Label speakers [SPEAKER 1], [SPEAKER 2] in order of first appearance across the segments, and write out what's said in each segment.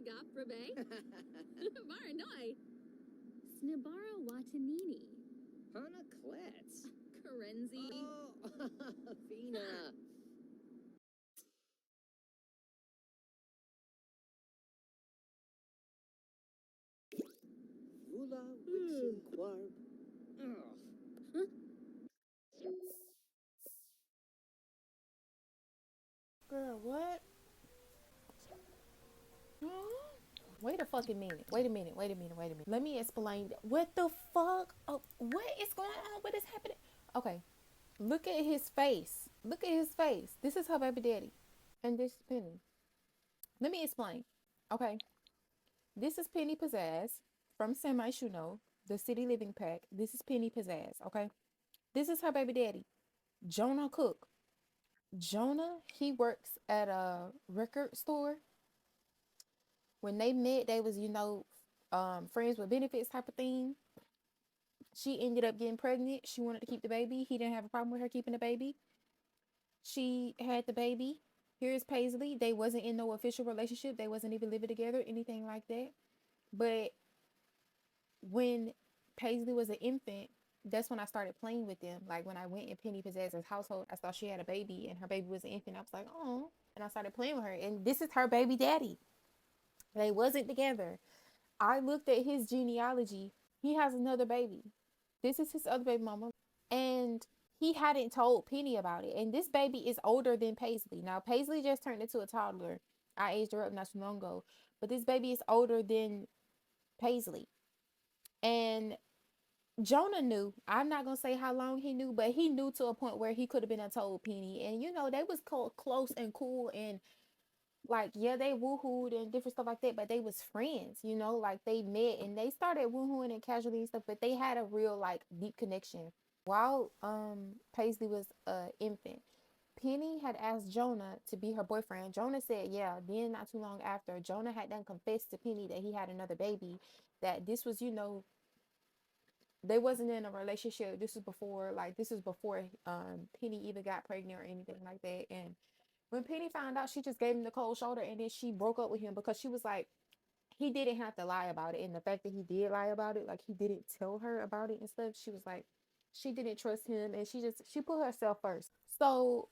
[SPEAKER 1] Nagaprabe. Varanoi. Snibara Watanini.
[SPEAKER 2] Hana Klets.
[SPEAKER 1] Karenzi.
[SPEAKER 2] Oh, Fina. Vula Wixen Quarb. Oh.
[SPEAKER 3] Girl, what? Wait a fucking minute. Wait a minute. Let me explain. What the fuck? Oh, what is going on? What is happening? Okay. Look at his face. Look at his face. This is her baby daddy. And this is Penny. Let me explain. Okay. This is Penny Pizzazz from Semi Shuno, the City Living Pack. This is Penny Pizzazz. Okay. This is her baby daddy, Jonah Cook. Jonah, he works at a record store. When they met, they was, friends with benefits type of thing. She ended up getting pregnant. She wanted to keep the baby. He didn't have a problem with her keeping the baby. She had the baby. Here's Paisley. They wasn't in no official relationship. They wasn't even living together, anything like that. But when Paisley was an infant, that's when I started playing with them. Like when I went in Penny Pizzazz's household, I saw she had a baby and her baby was an infant. I was like, oh. And I started playing with her. And this is her baby daddy. They wasn't together. I looked at his genealogy. He has another baby. This is his other baby mama. And he hadn't told Penny about it. And this baby is older than Paisley. Now, Paisley just turned into a toddler. I aged her up not too long ago. But this baby is older than Paisley. And Jonah knew. I'm not going to say how long he knew, but he knew to a point where he could have been untold Penny. And, they was close and cool and like, yeah, they woohooed and different stuff like that, but they was friends, like they met and they started woohooing and casually and stuff, but they had a real like deep connection. While Paisley was a infant, Penny had asked Jonah to be her boyfriend. Jonah said, yeah. Then not too long after, Jonah had done confessed to Penny that he had another baby, that this was, they wasn't in a relationship. This was before Penny even got pregnant or anything like that. And when Penny found out, she just gave him the cold shoulder and then she broke up with him because she was like, he didn't have to lie about it. And the fact that he did lie about it, like he didn't tell her about it and stuff, she was like, she didn't trust him and she put herself first. So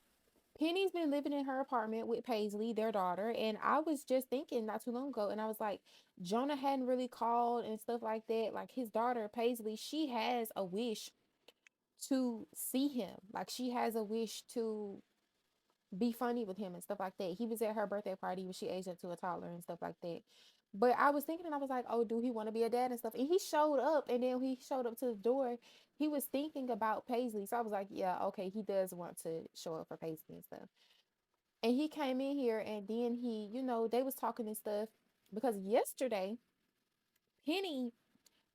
[SPEAKER 3] Penny's been living in her apartment with Paisley, their daughter. And I was just thinking not too long ago, and I was like, Jonah hadn't really called and stuff like that. Like his daughter, Paisley, she has a wish to see him. Like she has a wish to be funny with him and stuff like that. He was at her birthday party when she aged up to a toddler and stuff like that. But I was thinking, and I was like, oh, do he want to be a dad and stuff? And he showed up, and then he showed up to the door. He was thinking about Paisley. So I was like, yeah, okay, he does want to show up for Paisley and stuff. And he came in here, and then they was talking and stuff. Because yesterday, Penny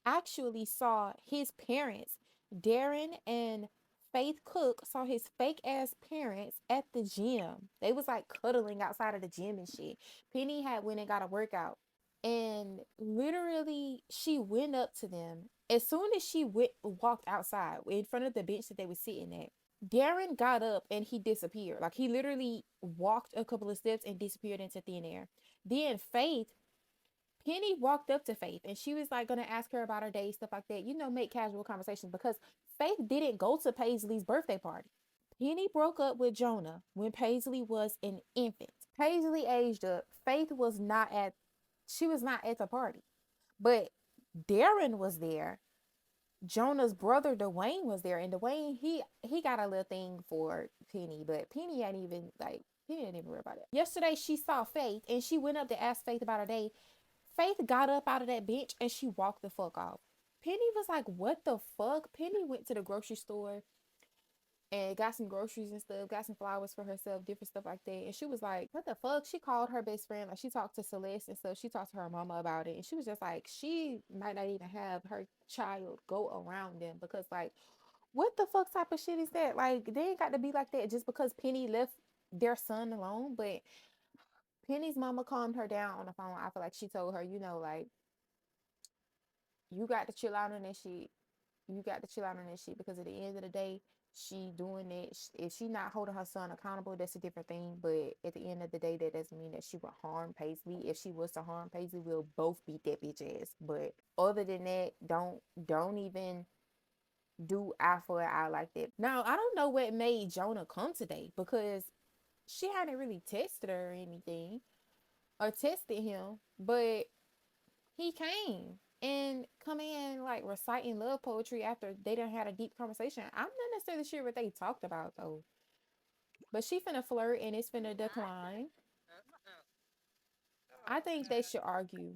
[SPEAKER 3] actually saw his parents, Darren and Faith Cook, saw his fake ass parents at the gym. They was like cuddling outside of the gym and shit. Penny had went and got a workout. And literally she went up to them. As soon as she walked outside in front of the bench that they were sitting at, Darren got up and he disappeared. Like he literally walked a couple of steps and disappeared into thin air. Then Penny walked up to Faith and she was like going to ask her about her day, stuff like that, make casual conversations because Faith didn't go to Paisley's birthday party. Penny broke up with Jonah when Paisley was an infant. Paisley aged up. She was not at the party, but Darren was there. Jonah's brother Dwayne was there, and Dwayne he got a little thing for Penny, but Penny didn't even worry about it. Yesterday she saw Faith and she went up to ask Faith about her day. Faith got up out of that bench and she walked the fuck off. Penny was like, what the fuck? Penny went to the grocery store and got some groceries and stuff, got some flowers for herself, different stuff like that. And she was like, what the fuck? She called her best friend. Like she talked to Celeste and stuff. She talked to her mama about it. And she was just like, she might not even have her child go around them because like, what the fuck type of shit is that? Like they ain't got to be like that just because Penny left their son alone. But Penny's mama calmed her down on the phone. I feel like she told her, like, you got to chill out on that shit. You got to chill out on that shit because at the end of the day, she doing it. If she not holding her son accountable, that's a different thing. But at the end of the day, that doesn't mean that she would harm Paisley. If she was to harm Paisley, we'll both beat that bitch ass. But other than that, don't even do eye for an eye like that. Now, I don't know what made Jonah come today, because she hadn't really tested her or anything, or tested him, but he came and come in like reciting love poetry after they done had a deep conversation. I'm not necessarily sure what they talked about though, but she finna flirt and it's finna decline. I think they should argue,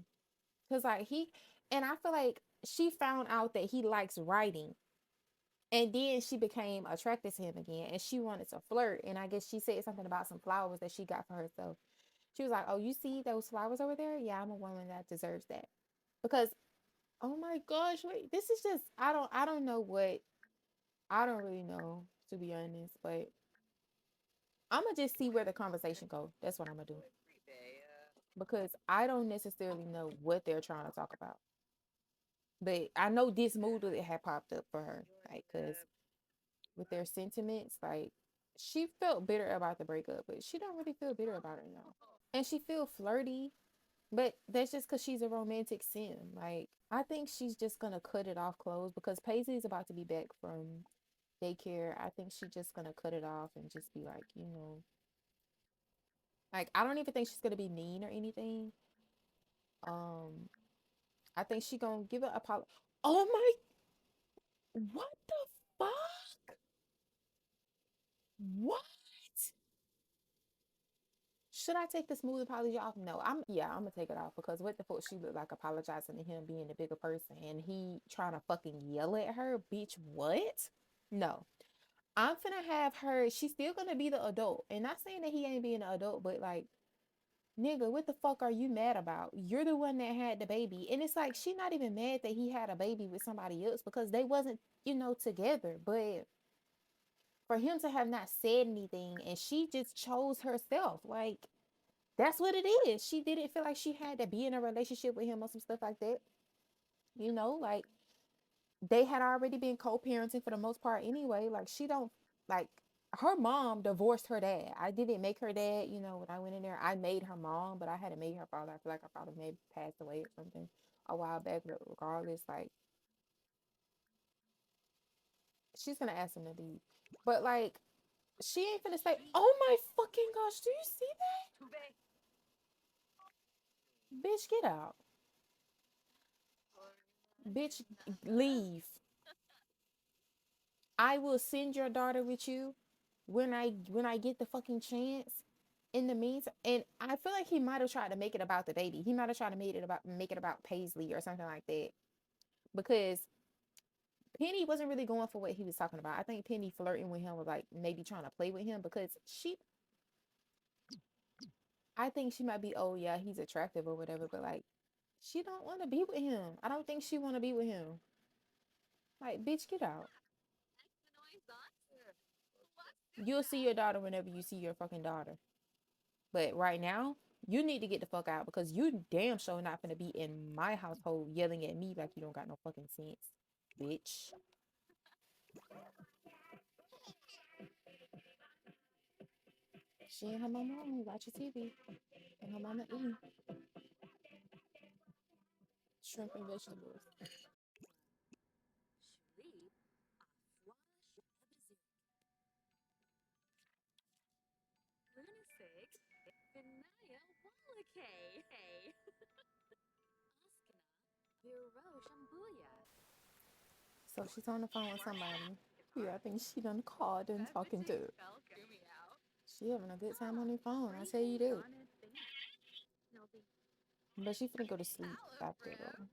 [SPEAKER 3] because like and I feel like she found out that he likes writing, and then she became attracted to him again and she wanted to flirt, and I guess she said something about some flowers that she got for herself. She was like, oh, you see those flowers over there? Yeah, I'm a woman that deserves that. Because, oh my gosh, wait, this is just, I don't know what, I don't really know, to be honest, but I'm gonna just see where the conversation goes. That's what I'm gonna do. Because I don't necessarily know what they're trying to talk about. But I know this mood that had popped up for her, like, because with their sentiments, like, she felt bitter about the breakup, but she don't really feel bitter about it now. And she feel flirty, but that's just because she's a romantic sim. Like, I think she's just gonna cut it off close, because Paisley is about to be back from daycare. I think she's just gonna cut it off and just be like, like, I don't even think she's gonna be mean or anything. I think she gonna give it a apology. Oh my, what the fuck? What? Should I take the smooth apology off? No, I'm gonna take it off, because what the fuck, she looked like apologizing to him being the bigger person and he trying to fucking yell at her, bitch, what? No. I'm finna have her, she's still gonna be the adult. And not saying that he ain't being an adult, but like, nigga, what the fuck are you mad about? You're the one that had the baby. And it's like, she not even mad that he had a baby with somebody else, because they wasn't, together. But for him to have not said anything and she just chose herself, like, that's what it is. She didn't feel like she had to be in a relationship with him or some stuff like that. Like, they had already been co-parenting for the most part anyway. Like, she don't, like, her mom divorced her dad. I didn't make her dad, when I went in there. I made her mom, but I hadn't made her father. I feel like her father may have passed away or something a while back, but regardless, like, she's gonna ask him to leave. But like, she ain't finna say, oh my fucking gosh, do you see that? Bitch, get out. Bitch, leave. I will send your daughter with you when I get the fucking chance. In the meantime, and I feel like he might have tried to make it about the baby. He might have tried to make it about Paisley or something like that. Because Penny wasn't really going for what he was talking about. I think Penny flirting with him was like maybe trying to play with him, because I think she might be, oh yeah, he's attractive or whatever, but like, she don't want to be with him. I don't think she want to be with him. Like, bitch, get out. You'll see your daughter whenever you see your fucking daughter. But right now, you need to get the fuck out, because you damn sure not gonna be in my household yelling at me like you don't got no fucking sense, bitch. She and her mama only watching TV, and her mama eating shrimp and vegetables. So she's on the phone with somebody. Yeah, I think she done called and talking to. She having a good time on her phone, I tell you that. But she finna go to sleep after though.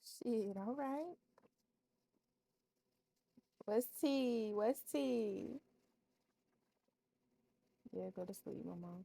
[SPEAKER 3] Shit, all right. What's tea? What's tea? Yeah, go to sleep, mama.